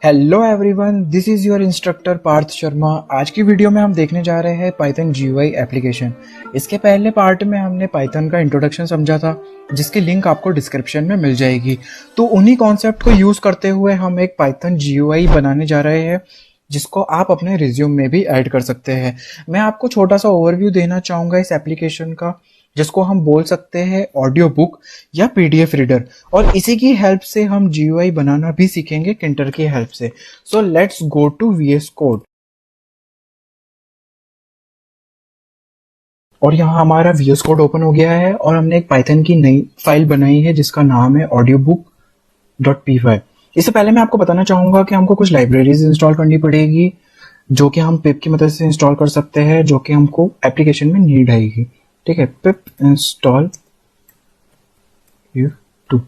Hello everyone, this is your instructor Parth Sharma. आज की video में हम देखने जा रहे हैं पाइथन GUI एप्लीकेशन। इसके पहले पार्ट में हमने पाइथन का इंट्रोडक्शन समझा था, जिसकी लिंक आपको डिस्क्रिप्शन में मिल जाएगी। तो उन्हीं कॉन्सेप्ट को यूज़ करते हुए हम एक पाइथन GUI बनाने जा रहे हैं, जिसको आप अपने रिज्यूम में भी ऐड कर सकते हैं। मैं आपको छोटा सा ओवरव्यू देना चाहूँगा इस एप्लीकेशन का, जिसको हम बोल सकते हैं ऑडियो बुक या PDF रीडर, और इसी की हेल्प से हम GUI बनाना भी सीखेंगे किंटर की हेल्प से। So let's go to VS code. और यहाँ हमारा VS कोड ओपन हो गया है और हमने एक पाइथन की नई फाइल बनाई है जिसका नाम है audiobook.py। इससे पहले मैं आपको बताना चाहूंगा कि हमको कुछ लाइब्रेरीज इंस्टॉल करनी पड़ेगी, जो कि हम पिप की मदद से इंस्टॉल कर सकते हैं, जो कि हमको एप्लीकेशन में नीड आएगी। ठीक है, पिप इंस्टॉल टू।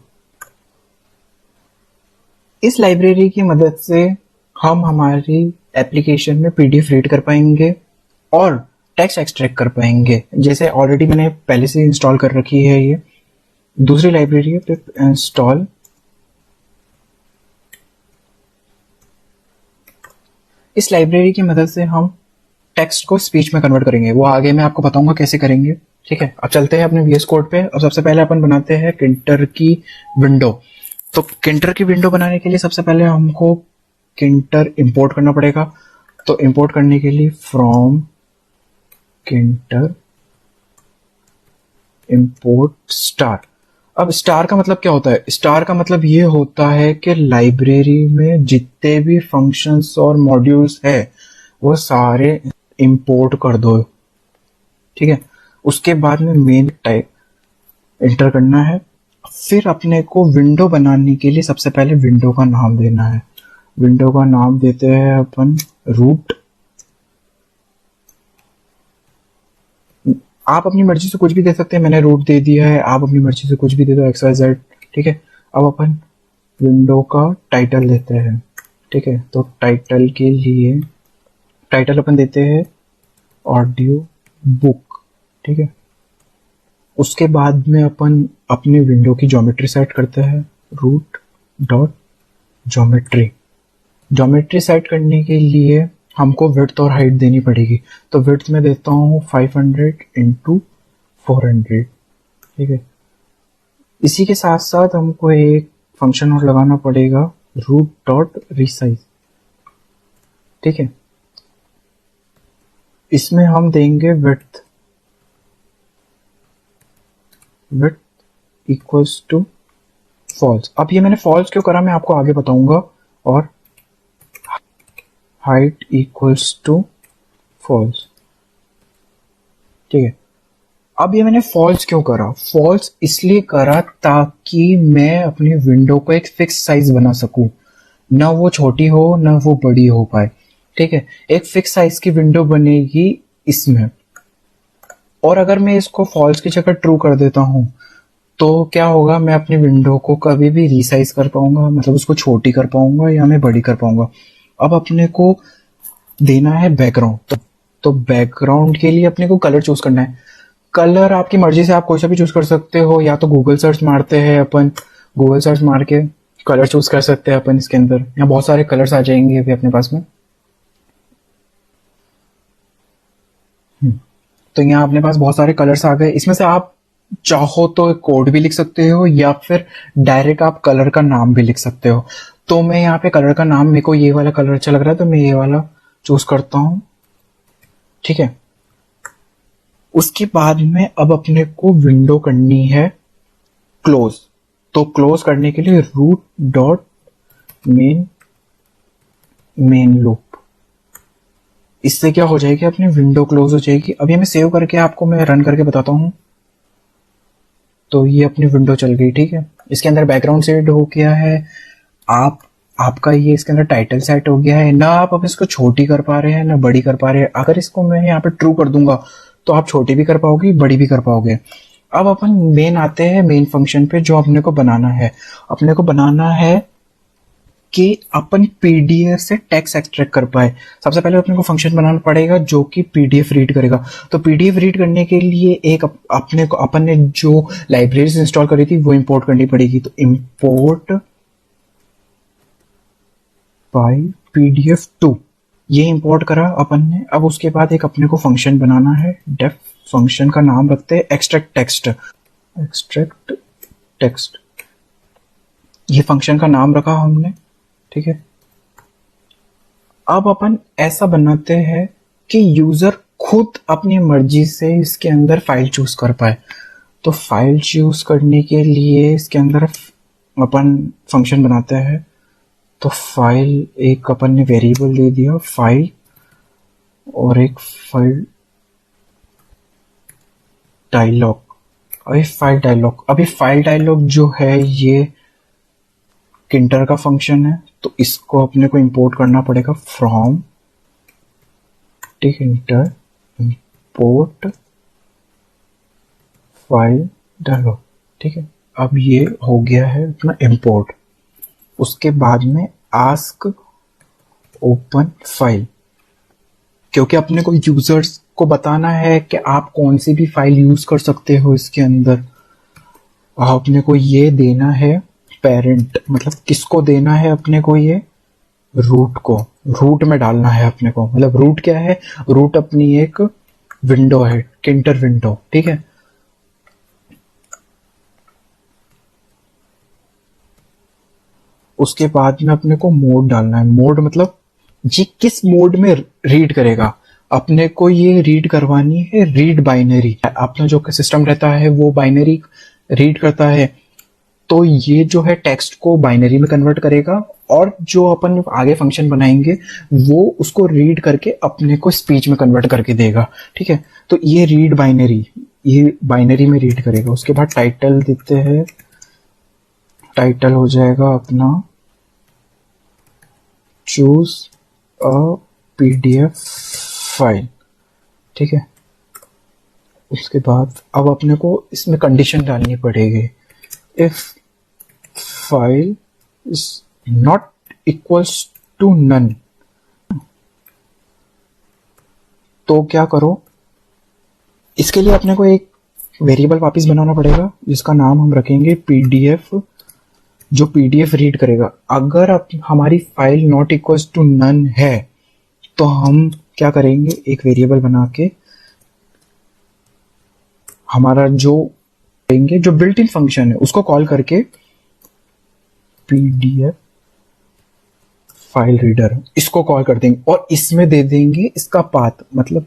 इस लाइब्रेरी की मदद से हम हमारी एप्लीकेशन में PDF रीड कर पाएंगे और टेक्स्ट एक्सट्रैक्ट कर पाएंगे। जैसे ऑलरेडी मैंने पहले से इंस्टॉल कर रखी है, ये दूसरी लाइब्रेरी है पिप इंस्टॉल। इस लाइब्रेरी की मदद से हम टेक्स्ट को स्पीच में कन्वर्ट करेंगे, वो आगे मैं आपको बताऊंगा कैसे करेंगे। ठीक है, अब चलते हैं अपने VS कोड पे। और सबसे पहले अपन बनाते हैं किंटर की विंडो। तो किंटर की विंडो बनाने के लिए सबसे पहले हमको किंटर इंपोर्ट करना पड़ेगा। तो इंपोर्ट करने के लिए फ्रॉम किंटर इंपोर्ट स्टार। अब स्टार का मतलब क्या होता है? स्टार का मतलब ये होता है कि लाइब्रेरी में जितने भी फंक्शंस और मॉड्यूल्स है वो सारे इंपोर्ट कर दो। ठीक है, उसके बाद में मेन टाइप इंटर करना है। फिर अपने को विंडो बनाने के लिए सबसे पहले विंडो का नाम देना है। विंडो का नाम देते हैं अपन रूट। आप अपनी मर्जी से कुछ भी दे सकते हैं, मैंने रूट दे दिया है, आप अपनी मर्जी से कुछ भी दे दो, XYZ। ठीक है, अब अपन विंडो का टाइटल देते हैं। ठीक है, तो टाइटल के लिए टाइटल अपन देते हैं ऑडियो बुक। ठीक है, उसके बाद में अपन अपनी विंडो की ज्योमेट्री सेट करते हैं, root dot geometry. Geometry set करने के लिए हमको विड्थ और हाइट देनी पड़ेगी। तो विड्थ में देता हूँ 500 इंटू 400। ठीक है, इसी के साथ साथ हमको एक फंक्शन और लगाना पड़ेगा, रूट डॉट रिसाइज। ठीक है, इसमें हम देंगे विड्थ इक्वल्स टू फॉल्स। अब ये मैंने फॉल्स क्यों करा मैं आपको आगे बताऊंगा। और हाइट इक्वल्स टू फॉल्स। ठीक है, अब ये मैंने फॉल्स क्यों करा? फॉल्स इसलिए करा ताकि मैं अपनी विंडो को एक फिक्स साइज बना सकूं, ना वो छोटी हो ना वो बड़ी हो पाए। ठीक है, एक फिक्स साइज की विंडो बनेगी इसमें। और अगर मैं इसको फॉल्स की जगह ट्रू कर देता हूं तो क्या होगा, मैं अपनी विंडो को कभी भी रीसाइज कर पाऊंगा, मतलब उसको छोटी कर पाऊंगा या मैं बड़ी कर पाऊंगा। अब अपने को देना है बैकग्राउंड। तो बैकग्राउंड के लिए अपने को कलर चूज करना है। कलर आपकी मर्जी से आप कोई सा भी चूज कर सकते हो, या तो गूगल सर्च मारते हैं अपन, गूगल सर्च मार के कलर चूज कर सकते हैं अपन। इसके अंदर यहाँ बहुत सारे कलर्स आ जाएंगे अभी अपने पास में। तो यहाँ अपने पास बहुत सारे कलर्स आ गए। इसमें से आप चाहो तो कोड भी लिख सकते हो या फिर डायरेक्ट आप कलर का नाम भी लिख सकते हो। तो मैं यहाँ पे कलर का नाम, मेरे को ये वाला कलर अच्छा लग रहा है तो मैं ये वाला चूज करता हूँ। ठीक है, उसके बाद में अब अपने को विंडो करनी है क्लोज। तो क्लोज करने के लिए रूट डॉट मेन लूप। इससे क्या हो जाएगी, अपनी विंडो क्लोज हो जाएगी। अभी मैं सेव करके आपको मैं रन करके बताता हूँ। तो ये अपनी विंडो चल गई। ठीक है, इसके अंदर बैकग्राउंड सेट हो गया है। आपका ये इसके अंदर टाइटल सेट हो गया है। ना आप अब इसको छोटी कर पा रहे हैं ना बड़ी कर पा रहे हैं। अगर इसको मैं यहाँ पे ट्रू कर दूंगा तो आप छोटी भी कर पाओगे, बड़ी भी कर पाओगे। अब अपन मेन आते हैं, मेन फंक्शन पे जो अपने को बनाना है। अपने को बनाना है कि अपन PDF से टेक्स्ट एक्सट्रैक्ट कर पाए। सबसे पहले अपने को फंक्शन बनाना पड़ेगा जो कि PDF रीड करेगा। तो PDF रीड करने के लिए एक अपने को अपन ने जो लाइब्रेरीज इंस्टॉल करी थी वो इंपोर्ट करनी पड़ेगी। तो इंपोर्ट बाई pdf2 ये इंपोर्ट करा अपन ने। अब उसके बाद एक अपने को फंक्शन बनाना है, डेफ फंक्शन का नाम रखते हैं एक्सट्रैक्ट टेक्स्ट। ये फंक्शन का नाम रखा हमने, ठीक है। अब अपन ऐसा बनाते हैं कि यूजर खुद अपनी मर्जी से इसके अंदर फाइल चूज कर पाए। तो फाइल चूज करने के लिए इसके अंदर अपन फंक्शन बनाते हैं। तो फाइल एक अपन ने वेरिएबल दे दिया फाइल, और एक फाइल डायलॉग। अभी फाइल डायलॉग जो है ये किंटर का फंक्शन है, तो इसको अपने को इंपोर्ट करना पड़ेगा फ्रॉम किंटर इंपोर्ट फाइल डायलॉग, ठीक है। अब ये हो गया है अपना इंपोर्ट। उसके बाद में आस्क ओपन फाइल, क्योंकि अपने को यूजर्स को बताना है कि आप कौन सी भी फाइल यूज कर सकते हो इसके अंदर। अपने को ये देना है पेरेंट, मतलब किसको देना है अपने को, ये रूट को, रूट में डालना है अपने को। मतलब रूट क्या है, रूट अपनी एक विंडो है, किंटर विंडो, ठीक है। उसके बाद में अपने को मोड डालना है। मोड मतलब जी किस मोड में रीड करेगा। अपने को ये रीड करवानी है रीड बाइनरी। अपना जो सिस्टम रहता है वो बाइनरी रीड करता है, तो ये जो है टेक्स्ट को बाइनरी में कन्वर्ट करेगा, और जो अपन आगे फंक्शन बनाएंगे वो उसको रीड करके अपने को स्पीच में कन्वर्ट करके देगा, ठीक है। तो ये रीड बाइनरी, ये बाइनरी में रीड करेगा। उसके बाद टाइटल देते हैं, टाइटल हो जाएगा अपना चूज अ पीडीएफ फाइल, ठीक है। उसके बाद अब अपने को इसमें कंडीशन डालनी पड़ेगी, if file is not equals to none. तो क्या करो, इसके लिए अपने को एक वेरिएबल वापस बनाना पड़ेगा जिसका नाम हम रखेंगे पीडीएफ, जो पीडीएफ रीड करेगा। अगर हमारी file not equals to none है तो हम क्या करेंगे, एक वेरिएबल बना के हमारा जो बिल्ट इन फंक्शन है उसको कॉल करके पीडीएफ फाइल रीडर इसको कॉल कर देंगे, और इसमें दे देंगे इसका पाथ। मतलब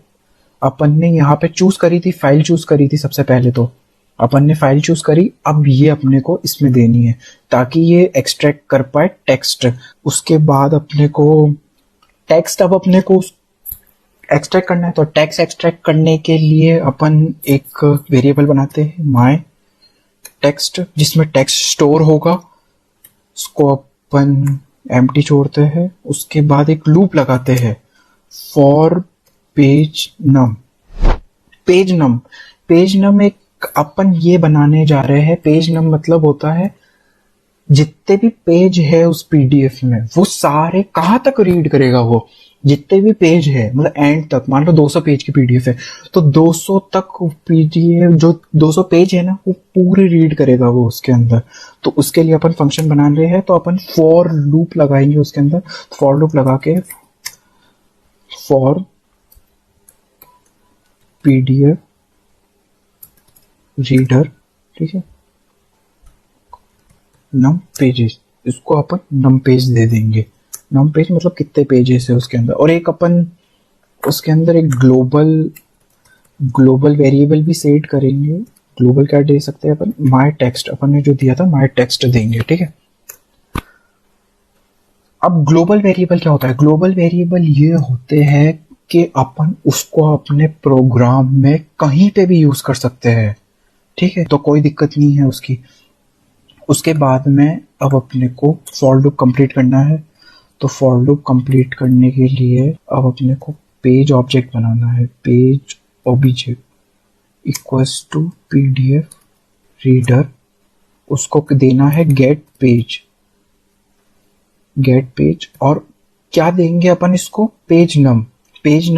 अपन ने यहाँ पे चूज करी थी, फाइल चूज करी थी सबसे पहले, तो अपन ने फाइल चूज करी, अब ये अपने को इसमें देनी है ताकि ये एक्सट्रैक्ट कर पाए टेक्स्ट। उसके बाद अपने को टेक्स्ट, अब अपने को एक्सट्रैक्ट करना है, तो टेक्स्ट एक्सट्रैक्ट करने के लिए अपन एक वेरिएबल बनाते हैं माय टेक्स्ट, जिसमें टेक्स्ट स्टोर होगा। उसको अपन एम्प्टी छोड़ते हैं। उसके बाद एक लूप लगाते हैं फॉर पेज नम। पेज नम एक अपन ये बनाने जा रहे हैं। पेज नम मतलब होता है जितने भी पेज है उस पीडीएफ में वो सारे कहाँ तक रीड करेगा, वो जितने भी पेज है, मतलब एंड तक। मान लो 200 पेज की पीडीएफ है तो 200 तक पीडीएफ, जो 200 पेज है ना, वो पूरे रीड करेगा वो उसके अंदर। तो उसके लिए अपन फंक्शन बना रहे हैं, तो अपन फॉर लूप लगाएंगे उसके अंदर। फॉर लूप लगा के फॉर पीडीएफ रीडर, ठीक है, नम पेजेस, इसको अपन नम पेज दे देंगे। नम पेज मतलब कितने पेजेस है उसके अंदर। और एक अपन उसके अंदर एक ग्लोबल वेरिएबल भी सेट करेंगे। ग्लोबल क्या दे सकते हैं अपन, माय टेक्स्ट, अपन ने जो दिया था माय टेक्स्ट देंगे, ठीक है। अब ग्लोबल वेरिएबल क्या होता है, ग्लोबल वेरिएबल ये होते हैं कि अपन उसको अपने प्रोग्राम में कहीं पे भी यूज कर सकते हैं, ठीक है, तो कोई दिक्कत नहीं है उसकी। उसके बाद में अब अपने को फॉर लूप कंप्लीट करना है। तो फॉर लूप कंप्लीट करने के लिए अब अपने को पेज ऑब्जेक्ट बनाना है। Page object equals to PDF reader, उसको देना है गेट पेज। और क्या देंगे अपन इसको, पेज नम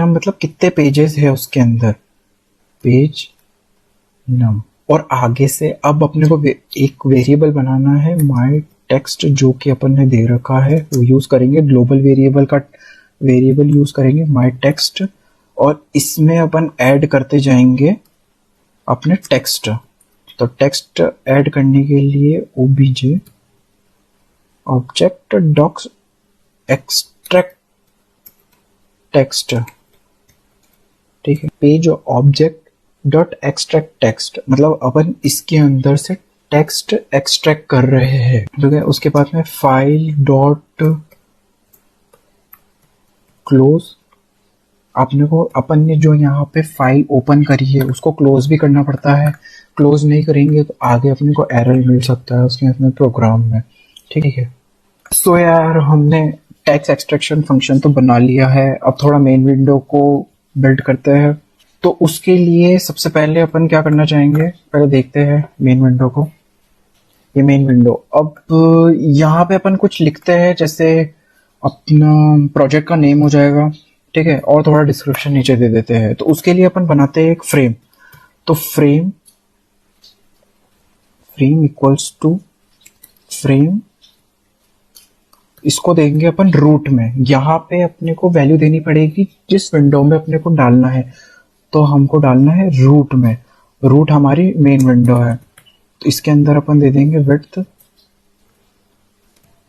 मतलब कितने पेजेस है उसके अंदर, पेज नम। और आगे से अब अपने को एक वेरिएबल बनाना है माय टेक्स्ट जो कि अपन ने दे रखा है वो यूज करेंगे, ग्लोबल वेरिएबल का वेरिएबल यूज करेंगे माई टेक्स्ट, और इसमें अपन ऐड करते जाएंगे अपने टेक्स्ट। तो टेक्स्ट ऐड करने के लिए OBJ object docs extract text, ठीक है, page object dot extract text, मतलब अपन इसके अंदर से टेक्स्ट एक्सट्रैक्ट कर रहे हैं, ठीक है। उसके बाद में फाइल डॉट क्लोज, आपने को अपन ने जो यहाँ पे फाइल ओपन करी है उसको क्लोज भी करना पड़ता है, क्लोज नहीं करेंगे तो आगे अपने को एरर मिल सकता है उसके अपने प्रोग्राम में, ठीक है। सो यार हमने टेक्स्ट एक्सट्रैक्शन फंक्शन तो बना लिया है, अब थोड़ा मेन विंडो को बिल्ड करते हैं। तो उसके लिए सबसे पहले अपन क्या करना चाहेंगे, पहले देखते हैं मेन विंडो को। ये मेन विंडो, अब यहाँ पे अपन कुछ लिखते हैं, जैसे अपना प्रोजेक्ट का नेम हो जाएगा, ठीक है, और थोड़ा डिस्क्रिप्शन नीचे दे देते हैं। तो उसके लिए अपन बनाते हैं एक फ्रेम। तो फ्रेम इक्वल्स टू फ्रेम, इसको देंगे अपन रूट में। यहाँ पे अपने को वैल्यू देनी पड़ेगी जिस विंडो में अपने को डालना है, तो हमको डालना है रूट में। रूट हमारी मेन विंडो है, तो इसके अंदर अपन दे देंगे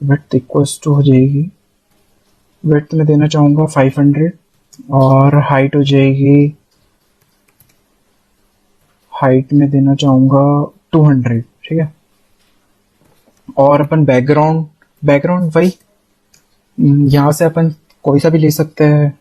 विड्थ इक्वल्स टू हो जाएगी, विड्थ में देना चाहूंगा 500 और हाइट हो जाएगी, हाइट में देना चाहूंगा 200, ठीक है। और अपन बैकग्राउंड वही यहाँ से अपन कोई सा भी ले सकते हैं,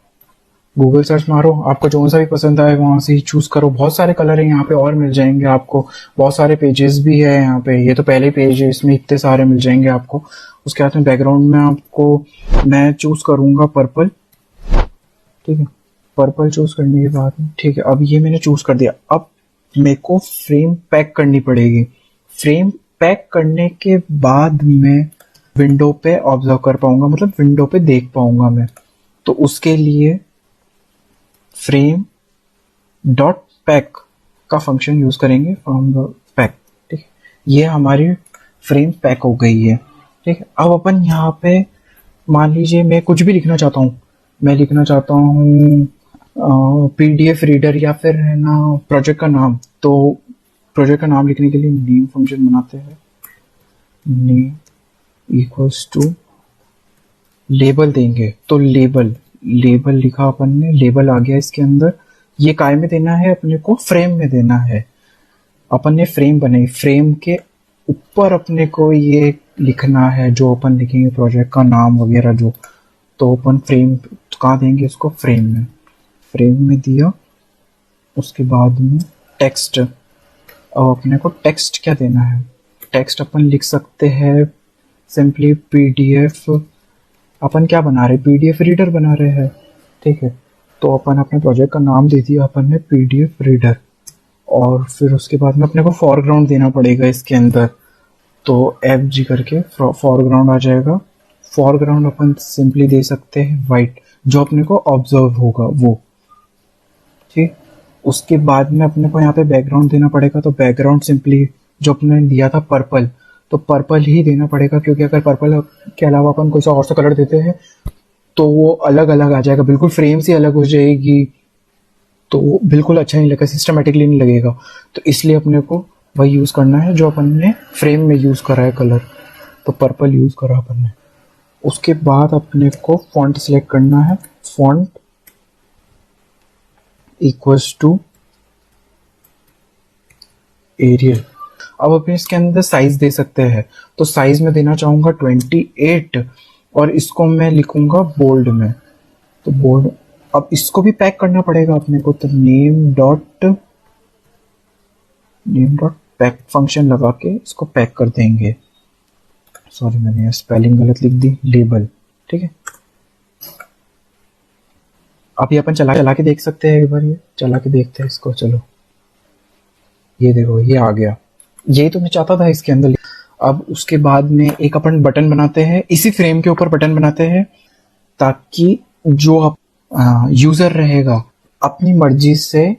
गूगल सर्च मारो, आपको जो सा भी पसंद आए वहां से ही चूज करो। बहुत सारे कलर हैं यहाँ पे और मिल जाएंगे आपको, बहुत सारे पेजेस भी है यहाँ पे, ये तो पहले पेज है, इसमें इतने सारे मिल जाएंगे आपको। उसके बाद में बैकग्राउंड में आपको मैं चूज करूंगा पर्पल, ठीक है, पर्पल चूज करने के बाद में, ठीक है, अब ये मैंने चूज कर दिया। अब मेरे को फ्रेम पैक करनी पड़ेगी। फ्रेम पैक करने के बाद मैं विंडो पे ऑब्जर्व कर पाऊंगा, मतलब विंडो पे देख पाऊंगा मैं। तो उसके लिए फ्रेम डॉट पैक का फंक्शन यूज करेंगे, फ्रॉम द पैक, ठीक है। ये हमारी फ्रेम पैक हो गई है, ठीक है। अब अपन यहाँ पे मान लीजिए मैं कुछ भी लिखना चाहता हूँ, मैं लिखना चाहता हूँ पीडीएफ रीडर या फिर है ना प्रोजेक्ट का नाम। तो प्रोजेक्ट का नाम लिखने के लिए नेम फंक्शन बनाते हैं, नेम इक्वल्स टू लेबल देंगे। तो लेबल लिखा अपन ने, लेबल आ गया इसके अंदर। ये काय में देना है अपने को, फ्रेम में देना है। अपन ने फ्रेम बनाई, फ्रेम के ऊपर अपने को ये लिखना है जो अपन लिखेंगे प्रोजेक्ट का नाम वगैरह जो। तो अपन फ्रेम कहाँ देंगे इसको, फ्रेम में दिया। उसके बाद में टेक्स्ट, अब अपने को टेक्स्ट क्या देना है, टेक्स्ट अपन लिख सकते हैं सिंपली पीडीएफ। अपन क्या बना रहे, पीडीएफ रीडर बना रहे हैं, ठीक है। तो अपन अपने प्रोजेक्ट का नाम दे दिया अपन ने पीडीएफ रीडर, और फिर उसके बाद में अपने को फॉरग्राउंड देना पड़ेगा इसके अंदर। तो FG करके फॉरग्राउंड आ जाएगा। फॉरग्राउंड अपन सिंपली दे सकते हैं वाइट, जो अपने को ऑब्जर्व होगा वो, ठीक। उसके बाद में अपने को यहाँ पे बैकग्राउंड देना पड़ेगा। तो बैकग्राउंड सिंपली जो अपने दिया था पर्पल, तो पर्पल ही देना पड़ेगा, क्योंकि अगर पर्पल के अलावा अपन कोई सा और सा कलर देते हैं तो वो अलग अलग आ जाएगा, बिल्कुल फ्रेम से अलग हो जाएगी, तो वो बिल्कुल अच्छा नहीं लगेगा, सिस्टमेटिकली नहीं लगेगा। तो इसलिए अपने को वही यूज करना है जो अपन ने फ्रेम में यूज करा है कलर, तो पर्पल यूज करा अपन ने। उसके बाद अपने को फॉन्ट सिलेक्ट करना है, फॉन्ट इक्वल्स टू एरियल। अब अपन इसके अंदर साइज दे सकते हैं, तो साइज में देना चाहूंगा 28, और इसको मैं लिखूंगा बोल्ड में। तो बोल्ड, अब इसको भी पैक करना पड़ेगा अपने को। तो नेम डॉट पैक फंक्शन लगा के इसको पैक कर देंगे। सॉरी मैंने स्पेलिंग गलत लिख दी, लेबल, ठीक है। अभी अपन चला के देख सकते हैं, एक बार ये चला के देखते हैं इसको। चलो ये देखो ये आ गया, यही तो मैं चाहता था इसके अंदर। अब उसके बाद में एक अपन बटन बनाते हैं, इसी फ्रेम के ऊपर बटन बनाते हैं, ताकि जो यूजर रहेगा अपनी मर्जी से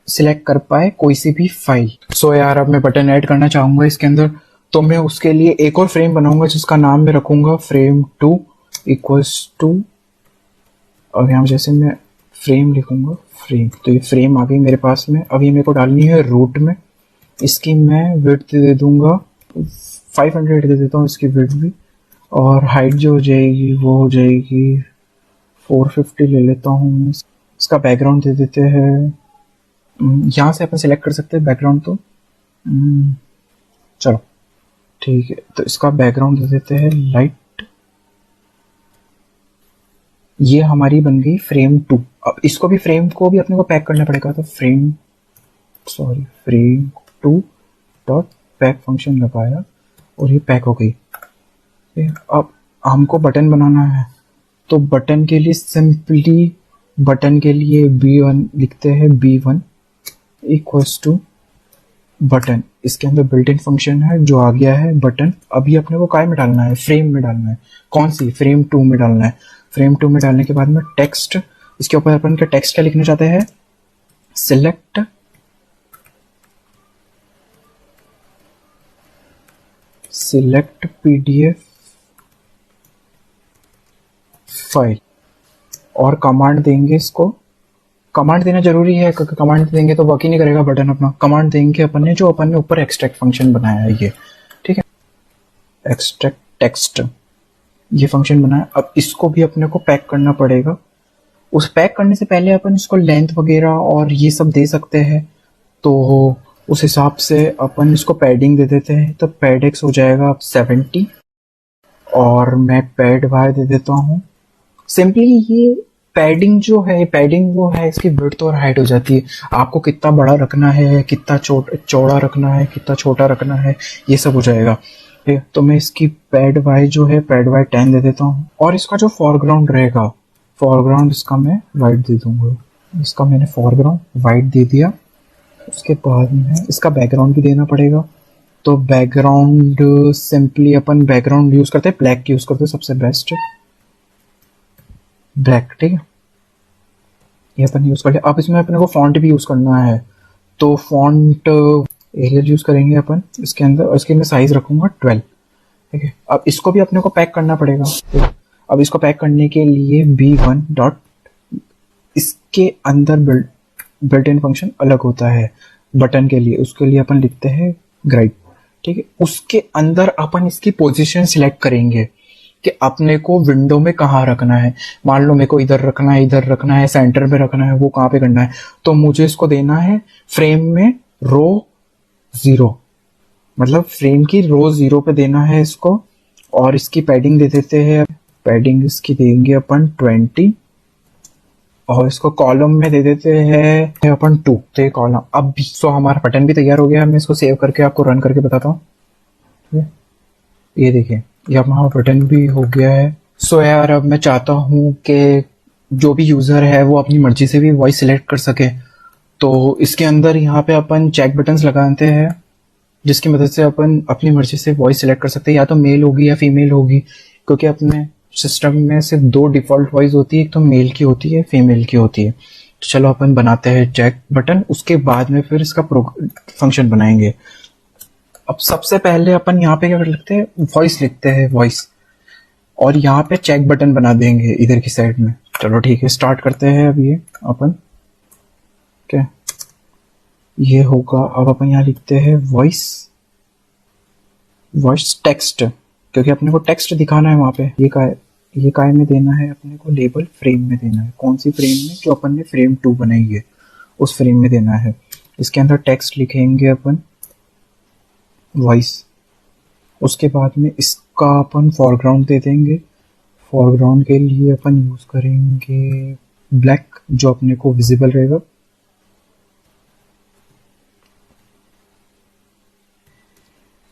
सिलेक्ट कर पाए कोई सी भी फाइल। सो यार अब मैं बटन ऐड करना चाहूंगा इसके अंदर। तो मैं उसके लिए एक और फ्रेम बनाऊंगा जिसका नाम मैं रखूंगा frame2 इक्वल्स टू, और यहाँ जैसे मैं फ्रेम लिखूंगा फ्रेम, तो ये फ्रेम आ गई मेरे पास में। अब ये मेरे को डालनी है रूट में। इसकी मैं विड्थ दे दूंगा 500 दे देता हूँ इसकी विड्थ भी, और हाइट जो हो जाएगी वो हो जाएगी 450 ले लेता हूँ। इसका बैकग्राउंड दे देते हैं, यहाँ से अपन सिलेक्ट कर सकते हैं बैकग्राउंड, तो चलो ठीक है, तो इसका बैकग्राउंड दे देते हैं लाइट। ये हमारी बन गई frame2। अब इसको भी फ्रेम को भी अपने को पैक करना पड़ेगा, तो frame2 डॉट पैक फंक्शन लगाया और ये पैक हो गई। अब हमको बटन बनाना है, तो बटन के लिए सिंपली बटन के लिए b1 लिखते हैं, b1 इक्वल्स टू बटन। इसके अंदर बिल्ट इन फंक्शन है जो आ गया है बटन। अभी अपने को काय में डालना है, फ्रेम में डालना है। कौन सी? frame2 में डालना है। frame2 में डालने के बाद में टेक्स्ट, इसके ऊपर अपन का टेक्स्ट क्या लिखना चाहते हैं, सिलेक्ट पीडीएफ फाइल, और कमांड देंगे इसको। कमांड देना जरूरी है क्योंकि कमांड देंगे तो वर्क ही नहीं करेगा बटन अपना। कमांड देंगे अपन ने जो अपन ने ऊपर एक्सट्रैक्ट फंक्शन बनाया है ये, ठीक है, एक्सट्रैक्ट टेक्स्ट, ये फंक्शन बनाया। अब इसको भी अपने को पैक करना पड़ेगा। उस पैक करने से पहले अपन इसको लेंथ वगैरह और ये सब दे सकते हैं, तो उस हिसाब से अपन इसको पैडिंग दे देते हैं। तो पैड एक्स हो जाएगा 70 और मैं पैड वाई दे देता हूँ। सिंपली ये पैडिंग जो है, पैडिंग वो है इसकी विड्थ और हाइट हो जाती है। आपको कितना बड़ा रखना है, कितना चौड़ा रखना है, कितना छोटा रखना है, ये सब हो जाएगा। तो मैं इसकी पैड वाई जो है पैड वाई 10 दे देता हूँ, और इसका जो फॉरग्राउंड रहेगा, फॉरग्राउंड इसका मैं वाइट दे दूंगा। इसका मैंने फॉरग्राउंड वाइट दे दिया। उसके बाद में इसका बैकग्राउंड भी देना पड़ेगा। तो बैकग्राउंड सिंपली अपन बैकग्राउंड यूज करते हैं, ब्लैक यूज करते हैं, सबसे बेस्ट ब्लैक, ठीक है, ये अपन यूज कर लिया। अब इसमें अपने को फॉन्ट भी यूज करना है, तो फॉन्ट एरियल यूज करेंगे अपन इसके अंदर, और इसके मैं साइज रखूंगा 12, ठीक है। अब इसको भी अपने को पैक करना पड़ेगा। अब इसको पैक करने के लिए b1 डॉट, इसके अंदर बिल्ट इन फंक्शन अलग होता है बटन के लिए, उसके लिए अपन लिखते हैं ग्राइड, ठीक है। उसके अंदर अपन इसकी पोजीशन सिलेक्ट करेंगे कि अपने को विंडो में कहाँ रखना है। मान लो मेरे को इधर रखना है, इधर रखना है, सेंटर में रखना है, वो कहाँ पे करना है। तो मुझे इसको देना है फ्रेम में रो 0, मतलब फ्रेम की रो 0 पे देना है इसको। और इसकी पैडिंग दे देते हैं, पैडिंग इसकी देंगे अपन 20, और इसको कॉलम में दे देते हैं अपन 2, तो ये कॉलम। अब सो हमारा बटन भी तैयार हो गया। मैं इसको सेव करके आपको रन करके बताता हूँ। ये देखिए, ये हमारा बटन भी हो गया है। सो यार, अब मैं चाहता हूँ कि जो भी यूजर है वो अपनी मर्जी से भी वॉइस सिलेक्ट कर सके। तो इसके अंदर यहाँ पे अपन चेक बटन्स लगाते हैं, जिसकी मदद से अपन अपनी मर्जी से वॉइस सिलेक्ट कर सकते हैं, या तो मेल होगी या फीमेल होगी, क्योंकि अपने सिस्टम में सिर्फ 2 डिफॉल्ट वॉइस होती है, एक तो मेल की होती है, फीमेल की होती है। तो चलो अपन बनाते हैं चेक बटन, उसके बाद में फिर इसका फंक्शन बनाएंगे। अब सबसे पहले अपन यहाँ पे क्या कर लेते हैं, वॉइस लिखते हैं वॉइस, और यहाँ पे चेक बटन बना देंगे इधर की साइड में। चलो ठीक है, स्टार्ट करते हैं। अब ये अपन क्या ये होगा, अब अपन यहाँ लिखते हैं वॉइस टेक्स्ट, क्योंकि अपने को टेक्स्ट दिखाना है वहां पे। ये काय में देना है अपने को, लेबल फ्रेम में देना है। कौन सी फ्रेम में? जो अपन ने frame2 बनाई है उस फ्रेम में देना है। इसके अंदर टेक्स्ट लिखेंगे अपन वॉइस। उसके बाद में इसका अपन फॉरग्राउंड दे देंगे। फॉरग्राउंड के लिए अपन यूज करेंगे ब्लैक, जो अपने को विजिबल रहेगा।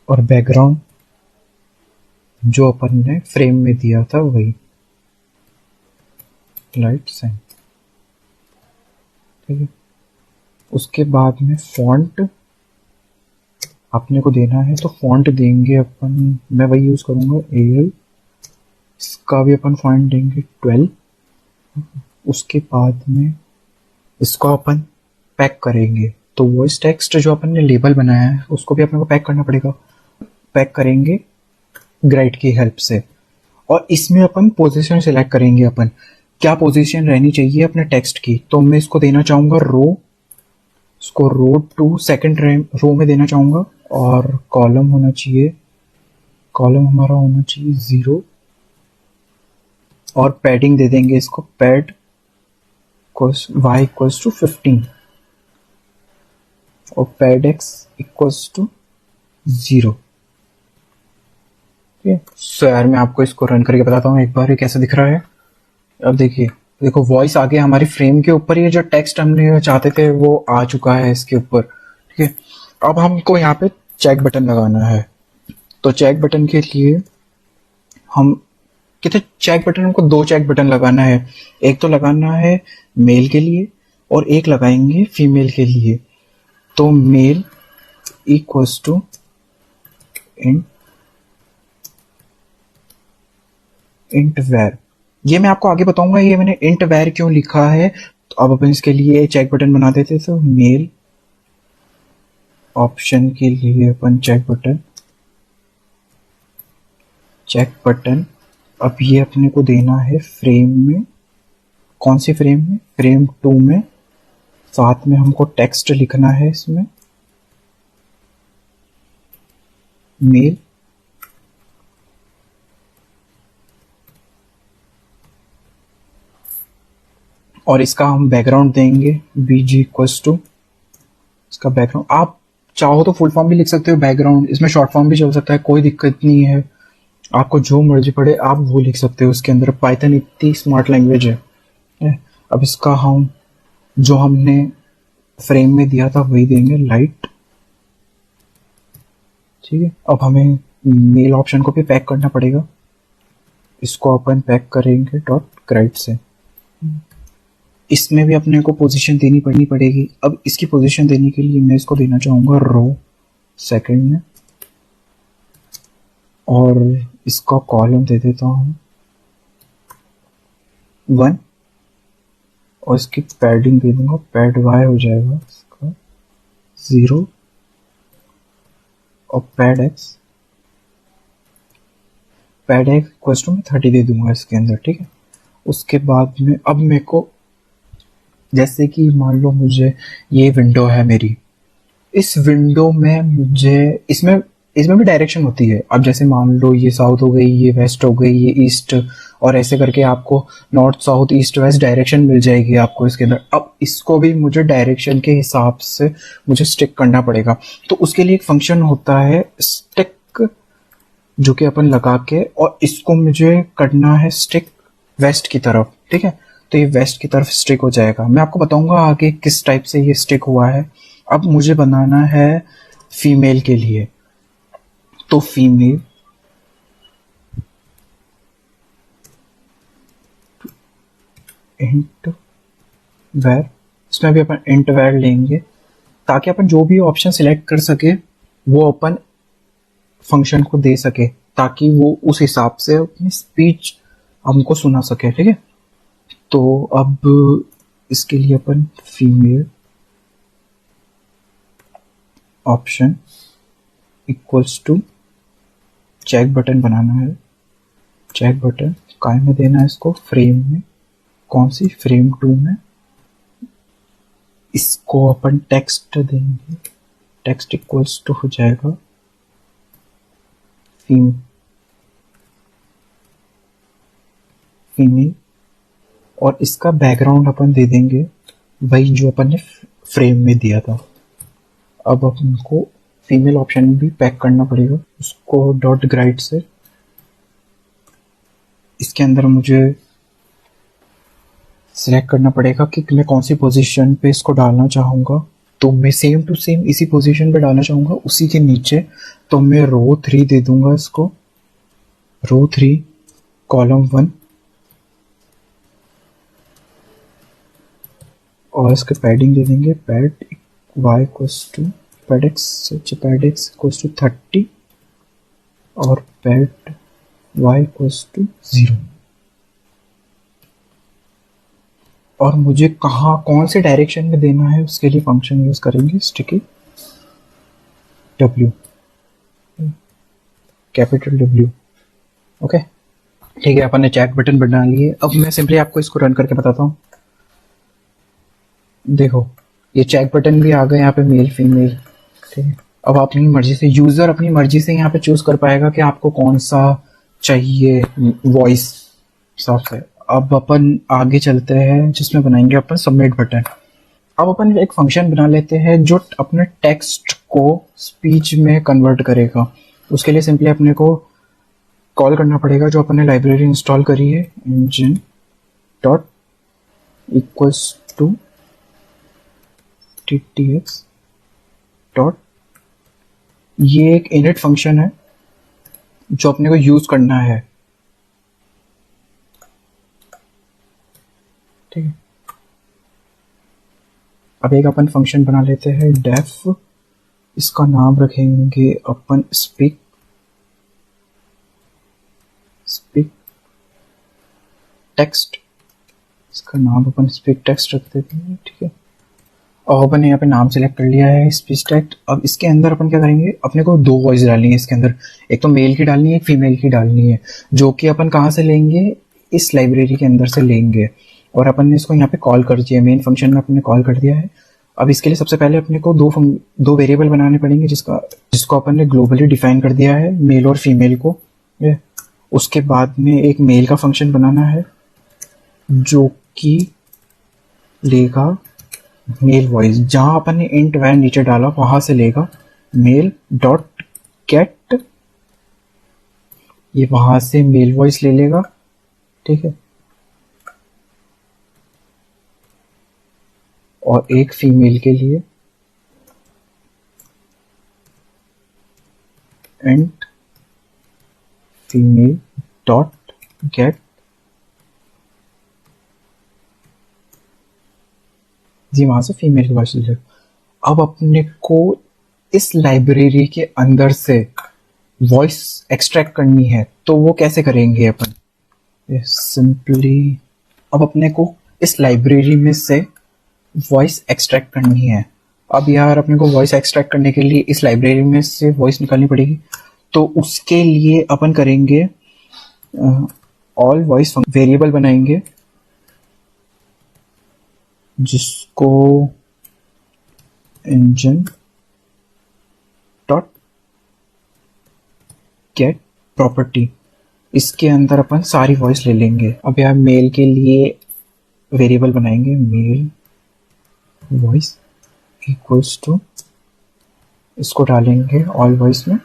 और बैकग्राउंड जो अपन ने फ्रेम में दिया था वही, लाइट सेंड, ठीक है। उसके बाद में फॉन्ट अपने को देना है, तो फॉन्ट देंगे अपन, मैं वही यूज करूंगा एरियल। इसका भी अपन फॉन्ट देंगे 12। उसके बाद में इसको अपन पैक करेंगे। तो वॉइस टेक्स्ट जो अपन ने लेबल बनाया है उसको भी अपने को पैक करना पड़ेगा। पैक करेंगे ग्राइड की हेल्प से। और इसमें अपन पोजीशन सिलेक्ट करेंगे, अपन क्या पोजीशन रहनी चाहिए अपने टेक्स्ट की। तो मैं इसको देना चाहूँगा रो, इसको रो टू सेकेंड रो में देना चाहूँगा। और कॉलम होना चाहिए, कॉलम हमारा होना चाहिए 0। और पैडिंग दे देंगे इसको, पैड y इक्वल्स टू 15 और पैड x इक्वल्स टू 0। सो यार मैं आपको इसको रन करके बताता हूँ एक बार ये कैसा दिख रहा है। अब देखिए, देखो वॉइस आ गया हमारी फ्रेम के ऊपर, ये जो टेक्स्ट हमने चाहते थे वो आ चुका है इसके ऊपर। ठीक है, अब हमको यहाँ पे चेक बटन लगाना है। तो चेक बटन के लिए हम कितने चेक बटन, हमको 2 चेक बटन लगाना है। एक तो लगाना है मेल के लिए और एक लगाएंगे फीमेल के लिए। तो male equals to int var, ये मैं आपको आगे बताऊंगा ये मैंने इंट वेर क्यों लिखा है। तो अब अपन इसके लिए चेक बटन बना देते। तो मेल ऑप्शन के लिए अपन चेक बटन अब ये अपने को देना है फ्रेम में। कौन सी फ्रेम में? फ्रेम 2 में। साथ में हमको टेक्स्ट लिखना है इसमें, मेल और इसका हम बैकग्राउंड देंगे bg इक्वल्स टू इसका बैकग्राउंड। आप चाहो तो फुल फॉर्म भी लिख सकते हो बैकग्राउंड, इसमें शॉर्ट फॉर्म भी चल सकता है, कोई दिक्कत नहीं है। आपको जो मर्जी पड़े आप वो लिख सकते हो। उसके अंदर पाइथन इतनी स्मार्ट लैंग्वेज है। अब इसका हम जो हमने फ्रेम में दिया था वही देंगे, लाइट। ठीक है, अब हमें मेल ऑप्शन को भी पैक करना पड़ेगा। इसको अपन पैक करेंगे डॉट ग्राइड से। इसमें भी अपने को पोजीशन देनी पड़ेगी। अब इसकी पोजीशन देने के लिए मैं इसको देना चाहूँगा रो सेकंड में और इसका कॉलम दे देता हूँ 1 और इसकी पैडिंग दे दूंगा, पैड y हो जाएगा इसका 0 और पैड x इक्वल टू मैं 30 दे दूंगा इसके अंदर। ठीक है, उसके बाद में अब मेरे को जैसे कि मान लो मुझे ये विंडो है मेरी, इस विंडो में मुझे इसमें भी डायरेक्शन होती है। अब जैसे मान लो ये साउथ हो गई, ये वेस्ट हो गई, ये ईस्ट, और ऐसे करके आपको north south east west direction मिल जाएगी आपको इसके अंदर। अब इसको भी मुझे डायरेक्शन के हिसाब से मुझे स्टिक करना पड़ेगा। तो उसके लिए एक फंक्शन होता है स्टिक, जो कि अपन लगा के, और इसको मुझे करना है स्टिक वेस्ट की तरफ। ठीक है, तो ये वेस्ट की तरफ स्टिक हो जाएगा। मैं आपको बताऊंगा आगे किस टाइप से ये स्टिक हुआ है। अब मुझे बनाना है फीमेल के लिए। तो फीमेल इंट वेर, इसमें भी अपन इंट वेर लेंगे ताकि अपन जो भी ऑप्शन सिलेक्ट कर सके वो अपन फंक्शन को दे सके, ताकि वो उस हिसाब से अपनी स्पीच हमको सुना सके। ठीक है, तो अब इसके लिए अपन female option equals to check button बनाना है। चेक बटन काय में देना है इसको? फ्रेम में। कौन सी? फ्रेम 2 में। इसको अपन टेक्स्ट देंगे, टेक्स्ट इक्वल्स टू हो जाएगा फीमेल और इसका बैकग्राउंड अपन दे देंगे वही जो अपन ने फ्रेम में दिया था। अब अपन को फीमेल ऑप्शन भी पैक करना पड़ेगा। उसको डॉट ग्राइड से इसके अंदर मुझे सिलेक्ट करना पड़ेगा कि मैं कौन सी पोजीशन पे इसको डालना चाहूँगा। तो मैं सेम टू सेम इसी पोजीशन पे डालना चाहूँगा, उसी के नीचे। तो मैं रो 3 दे दूंगा इसको, रो 3 कॉलम 1 और इसके पैडिंग दे देंगे, pad y equals to pad x equals to 30 और पैड y इक्वल्स टू 0। और मुझे कहाँ कौन से डायरेक्शन में देना है उसके लिए फंक्शन यूज करेंगे sticky w। Capital W। Okay, ठीक है, अपन ने चैट बटन बना लिए। अब मैं सिंपली आपको इसको रन करके बताता हूँ। देखो, ये चैट बटन भी आ गए यहाँ पे, मेल फीमेल। ठीक है, अब आप अपनी मर्जी से, यूजर अपनी मर्जी से यहाँ पे चूज कर पाएगा कि आपको कौन सा चाहिए वॉइस हिसाब से। अब अपन आगे चलते हैं जिसमें बनाएंगे अपन सबमिट बटन। अब अपन एक फंक्शन बना लेते हैं जो अपने टेक्स्ट को स्पीच में कन्वर्ट करेगा। उसके लिए सिंपली अपने को कॉल करना पड़ेगा जो अपन ने लाइब्रेरी इंस्टॉल करी है, engine dot equals to ttx dot, ये एक इनिट फंक्शन है जो अपने को यूज करना है। ठीक है, अब एक अपन फंक्शन बना लेते हैं डेफ, इसका नाम रखेंगे अपन स्पीक टेक्स्ट, इसका नाम अपन स्पीक टेक्स्ट रख देते हैं। ठीक है, और अपन ने यहाँ पे नाम सेलेक्ट कर लिया है स्पीच टेक्स्ट। अब इसके अंदर अपन क्या करेंगे, अपने को दो वॉइस डालनी है इसके अंदर, एक तो मेल की डालनी है, एक फीमेल की डालनी है, जो कि अपन कहाँ से लेंगे, इस लाइब्रेरी के अंदर से लेंगे। और अपन ने इसको यहाँ पे कॉल कर दिया, मेन फंक्शन में अपन ने कॉल कर दिया है। अब इसके लिए सबसे पहले अपने को दो वेरिएबल बनाने पड़ेंगे जिसको अपन ने ग्लोबली डिफाइन कर दिया है, मेल और फीमेल को। उसके बाद में एक मेल का फंक्शन बनाना है जो कि लेगा मेल वॉइस, जहां अपन ने इंट वैन नीचे डाला वहां से लेगा मेल डॉट गेट, ये वहां से मेल वॉइस ले लेगा। ठीक है, और एक फीमेल के लिए इंट फीमेल डॉट गेट, जी वहां से फीमेल की वॉइस ले लेगा। अब अपने को इस लाइब्रेरी के अंदर से वॉइस एक्सट्रैक्ट करनी है, तो वो कैसे करेंगे अपन, सिंपली अब अपने को इस लाइब्रेरी में से वॉइस एक्सट्रैक्ट करनी है। अब यार अपने को वॉइस एक्सट्रैक्ट करने के लिए इस लाइब्रेरी में से वॉइस निकालनी पड़ेगी, तो उसके लिए अपन करेंगे ऑल वॉइस वेरिएबल बनाएंगे जिसको इंजन डॉट गेट प्रॉपर्टी, इसके अंदर अपन सारी वॉइस ले लेंगे। अब यार मेल के लिए वेरिएबल बनाएंगे, मेल वॉइस इक्वल्स टू, इसको डालेंगे ऑल वॉइस में,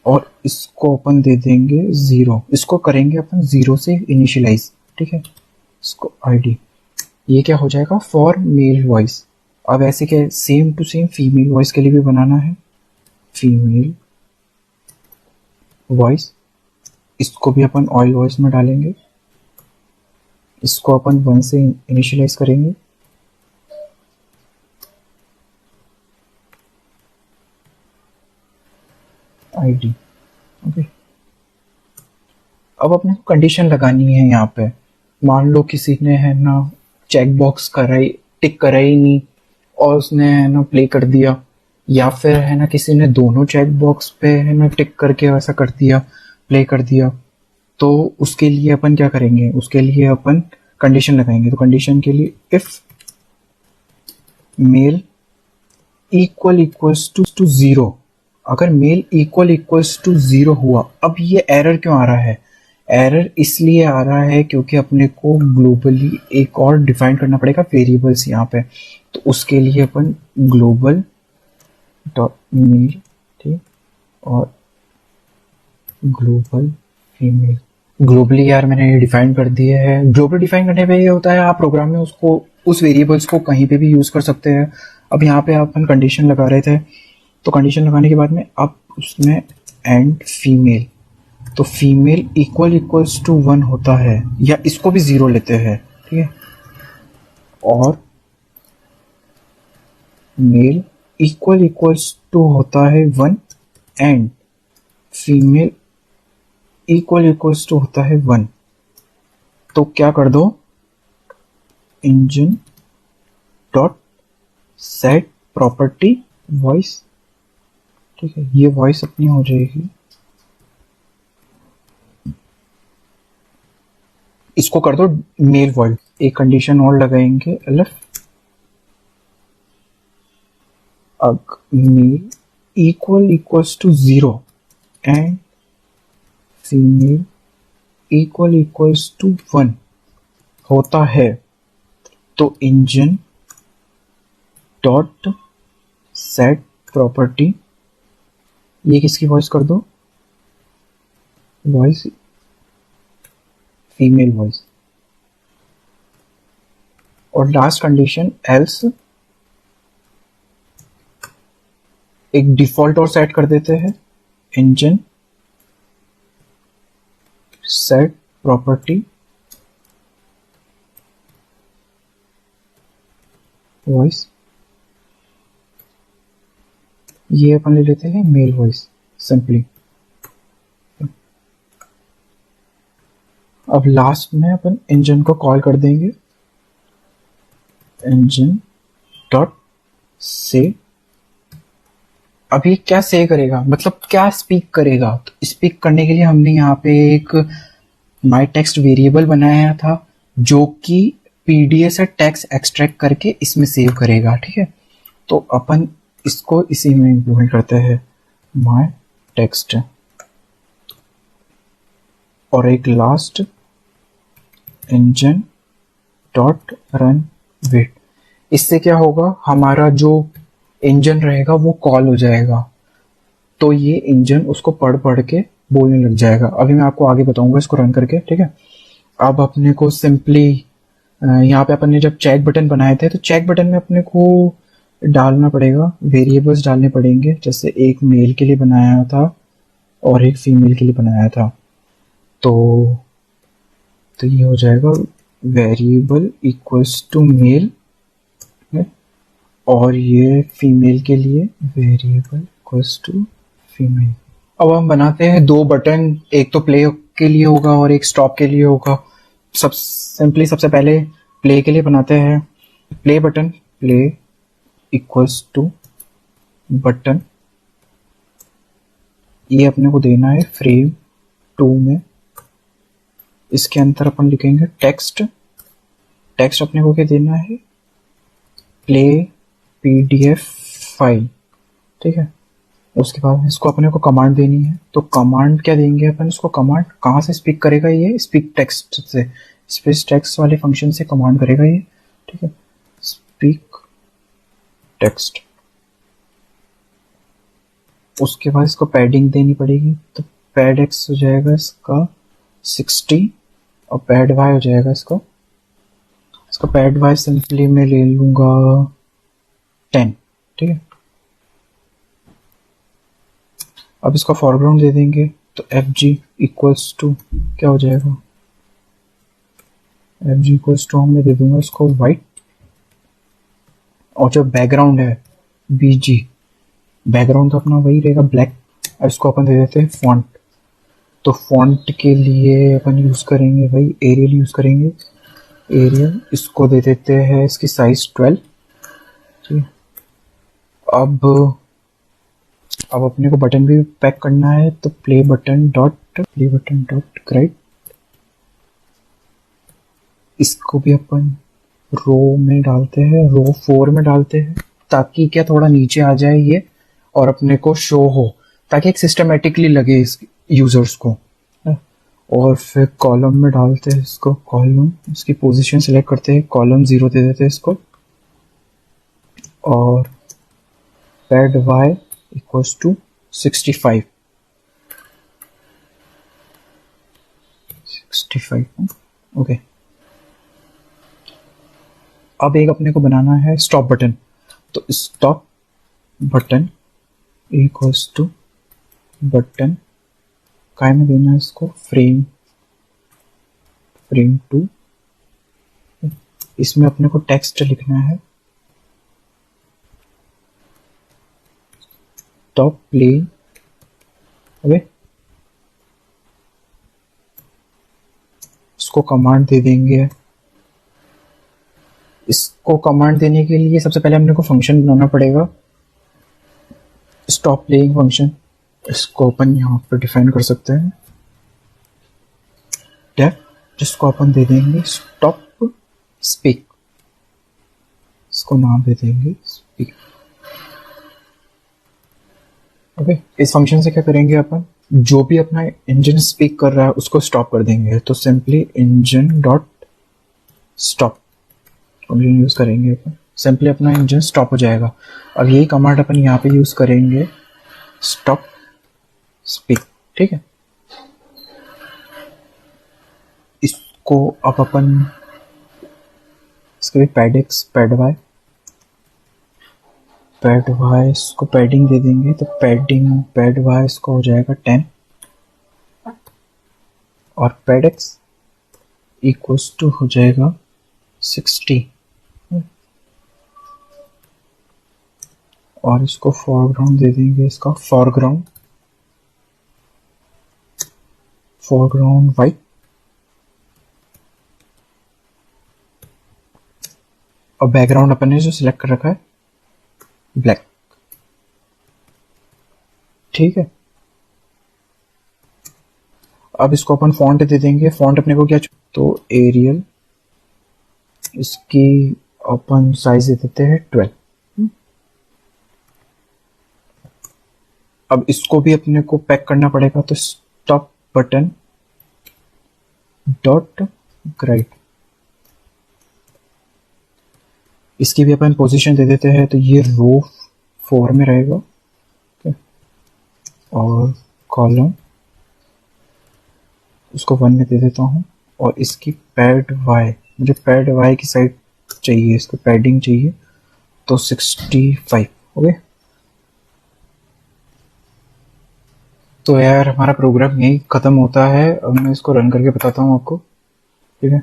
और इसको अपन दे देंगे 0, इसको करेंगे अपन 0 से इनिशियलाइज। ठीक है, इसको आईडी, ये क्या हो जाएगा, फॉर मेल वॉइस। अब ऐसे के same to same female voice के लिए भी बनाना है, फीमेल वॉइस, इसको भी अपन ऑल वॉइस में डालेंगे, इसको अपन 1 से इनिशियलाइज करेंगे। ID, okay. अब अपने को कंडीशन लगानी है यहाँ पे, मान लो किसी ने है ना चेक बॉक्स कराई, टिक कराई नहीं और उसने है ना प्ले कर दिया, या फिर है ना किसी ने दोनों चेक बॉक्स पे है ना टिक करके वैसा कर दिया, प्ले कर दिया, तो उसके लिए अपन क्या करेंगे, उसके लिए अपन कंडीशन लगाएंगे। तो कंडीशन के लिए इफ मेल इक्वल्स टू 0, अगर मेल इक्वल्स टू 0 हुआ। अब ये एरर क्यों आ रहा है, एरर इसलिए आ रहा है क्योंकि अपने को ग्लोबली एक और डिफाइन करना पड़ेगा वेरिएबल्स यहाँ पे, तो उसके लिए अपन ग्लोबल डॉट मेल, ठीक, और ग्लोबल फीमेल। ग्लोबली यार मैंने डिफाइन कर दिया है। ग्लोबल डिफाइन करने पे ये होता है आप प्रोग्राम में उसको, उस वेरिएबल्स को कहीं पे भी यूज कर सकते हैं। अब यहाँ पे अपन कंडीशन लगा रहे थे, तो कंडीशन लगाने के बाद में अब उसमें एंड फीमेल, तो फीमेल इक्वल्स टू 1 होता है, या इसको भी 0 लेते हैं, ठीक है, और मेल इक्वल्स टू होता है 1 एंड फीमेल इक्वल्स टू होता है 1। तो क्या कर दो, engine dot set property voice, ठीक है, ये वॉइस अपनी हो जाएगी इसको कर दो मेल वॉइस। एक कंडीशन और लगाएंगे एलफ, अग male equals to 0 and female equals to 1 होता है तो इंजन डॉट सेट प्रॉपर्टी, ये किसकी वॉइस कर दो, वॉइस फीमेल वॉइस। और लास्ट कंडीशन एल्स एक डिफॉल्ट और सेट कर देते हैं, इंजन सेट प्रॉपर्टी वॉइस, ये अपन ले लेते हैं मेल वॉइस सिंपली। अब लास्ट में अपन इंजन को कॉल कर देंगे, इंजन डॉट से। अब ये क्या से करेगा, मतलब क्या स्पीक करेगा, तो स्पीक करने के लिए हमने यहाँ पे एक माई टेक्स्ट वेरिएबल बनाया था जो कि पीडीए से टेक्स्ट एक्सट्रैक्ट करके इसमें सेव करेगा, ठीक है। तो अपन इसको इसी में इम्प्लीमेंट करते हैं, माई टेक्स्ट और एक last engine dot run wait. इससे क्या होगा, हमारा जो इंजन रहेगा वो कॉल हो जाएगा, तो ये इंजन उसको पढ़ पढ़ के बोलने लग जाएगा। अभी मैं आपको आगे बताऊंगा इसको रन करके, ठीक है। अब अपने को सिंपली यहाँ पे अपन ने जब चेक बटन बनाए थे तो चेक बटन में अपने को डालना पड़ेगा, वेरिएबल्स डालने पड़ेंगे, जैसे एक मेल के लिए बनाया था और एक फीमेल के लिए बनाया था। तो ये हो जाएगा वेरिएबल इक्वल्स टू मेल और ये फीमेल के लिए वेरिएबल इक्वल्स टू फीमेल। अब हम बनाते हैं दो बटन, एक तो प्ले के लिए होगा और एक स्टॉप के लिए होगा। सबसे पहले प्ले के लिए बनाते हैं, play button, play equals to button, ये अपने को देना है फ्रेम 2 में। इसके अंदर अपन लिखेंगे टेक्स्ट अपने को क्या देना है, प्ले पीडीएफ फाइल, ठीक है। उसके बाद इसको अपने को कमांड देनी है, तो कमांड क्या देंगे अपन इसको, कमांड कहाँ से स्पीक करेगा, ये स्पीक टेक्स्ट से, स्पीक टेक्स्ट वाले फंक्शन से कमांड करेगा ये, ठीक है, स्पीक टेक्स्ट। उसके बाद इसको पैडिंग देनी पड़ेगी, तो पैड एक्स हो जाएगा इसका 60 और पैड वाई हो जाएगा इसका पैड वाई सिंपली मैं ले लूंगा 10, ठीक है। अब इसका फॉरग्राउंड दे देंगे, तो एफ जी इक्वल्स टू क्या हो जाएगा, एफ जी इक्वल्स टू मैं दे दूंगा इसको वाइट, और जो बैकग्राउंड है बी जी, बैकग्राउंड तो अपना वही रहेगा ब्लैक। अब इसको अपन दे देते हैं फॉन्ट, तो फॉन्ट के लिए अपन यूज करेंगे भाई एरियल यूज करेंगे, एरियल इसको दे देते हैं इसकी साइज 12, ठीक है। अब अपने को बटन भी पैक करना है, तो प्ले बटन डॉट क्राइट, इसको भी अपन रो में डालते हैं, रो 4 में डालते हैं, ताकि क्या थोड़ा नीचे आ जाए ये और अपने को शो हो, ताकि एक सिस्टमेटिकली लगे इस यूजर्स को। और फिर कॉलम में डालते हैं इसको, कॉलम इसकी पोजीशन सिलेक्ट करते हैं, कॉलम 0 दे देते हैं इसको, और pad y equals to 65, okay. अब एक अपने को बनाना है स्टॉप बटन, तो stop button equals to button काय में देना है इसको, फ्रेम 2, इसमें अपने को टेक्स्ट लिखना है, टॉप प्ले, ओके। इसको कमांड दे देंगे, इसको कमांड देने के लिए सबसे पहले हमने को फंक्शन बनाना पड़ेगा, स्टॉप प्लेइंग फंक्शन। इसको अपन यहाँ पर डिफाइन कर सकते हैं, डेफ जिसको अपन दे देंगे स्टॉप स्पीक, इसको नाम दे देंगे स्पीक। ओके, इस फंक्शन से क्या करेंगे अपन, जो भी अपना इंजन स्पीक कर रहा है उसको स्टॉप कर देंगे। तो simply engine dot stop function use करेंगे अपन, सिंपली अपना इंजन स्टॉप हो जाएगा। अब यही कमांड अपन यहाँ पे यूज करेंगे स्टॉप स्पीक, ठीक है। इसको अब अपन इसका भी पैड एक्स पैड वाई इसको पैडिंग दे देंगे। तो पैडिंग पैड वाई इसको हो जाएगा 10 और पैड एक्स इक्वल्स टू हो जाएगा 60 और इसको फोरग्राउंड दे देंगे, इसका फोरग्राउंड वाइट और बैकग्राउंड अपन ने जो सिलेक्ट कर रखा है ब्लैक, ठीक है। अब इसको अपन फॉन्ट दे देंगे, फॉन्ट अपने को क्या तो एरियल, इसकी अपन साइज दे देते हैं 12। अब इसको भी अपने को पैक करना पड़ेगा, तो स्टॉप बटन डॉट ग्राइड, इसकी भी अपन पोजीशन दे देते हैं। तो ये रो 4 में रहेगा, और कॉलम उसको 1 में दे देता हूं। और इसकी पैड वाई, मुझे पैड वाई की साइड चाहिए, इसको पैडिंग चाहिए, तो 65। ओके, तो यार हमारा प्रोग्राम यही खत्म होता है। अब मैं इसको रन करके बताता हूँ आपको, ठीक है।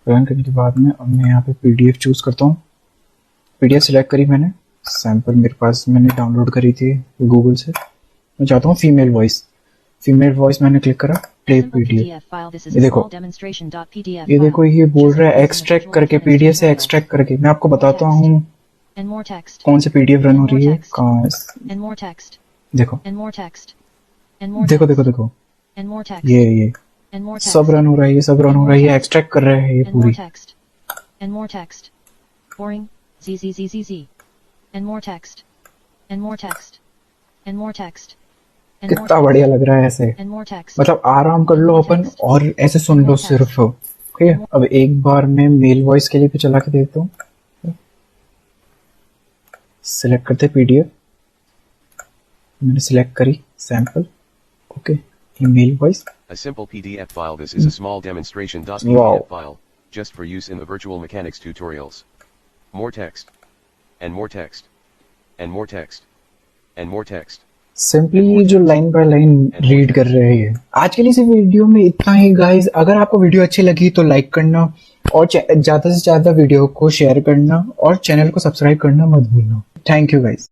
रन करने के बाद में अब मैं यहाँ पे पीडीएफ चूज करता हूँ। पीडीएफ सिलेक्ट करी मैंने, सैंपल मेरे पास मैंने डाउनलोड करी थी गूगल से। मैं चाहता हूँ फीमेल वॉइस मैंने क्लिक करा, प्ले पीडीएफ। ये देखो ये बोल रहा है एक्सट्रैक्ट करके, पीडीएफ से एक्सट्रैक्ट करके। मैं आपको बताता हूँ कौन सी पीडीएफ रन हो रही है, कहाँ देखो देखो ये सब रन हो रहा है, ये सब रन हो रहा है, ये एक्सट्रैक्ट कर रहा है ये पूरी। कितना बढ़िया लग रहा है ऐसे, मतलब आराम कर लो अपन और ऐसे सुन लो सिर्फ। ओके, अब एक बार मैं मेल वॉइस के लिए भी चला के देखता हूँ। सिलेक्ट करते पीडीएफ, मैंने सिलेक्ट करी sample. Okay, email voice. A simple PDF file. This is a small demonstration.pdf file, just for use in the virtual mechanics tutorials. More text. And more text. And more text. And more text. Simply जो line by line read कर रहे हैं। आज के लिए इस video में इतना ही गाइस। अगर आपको वीडियो अच्छी लगी तो लाइक करना और ज्यादा से ज्यादा वीडियो को शेयर करना और चैनल को सब्सक्राइब करना मत भूलना। Thank you guys.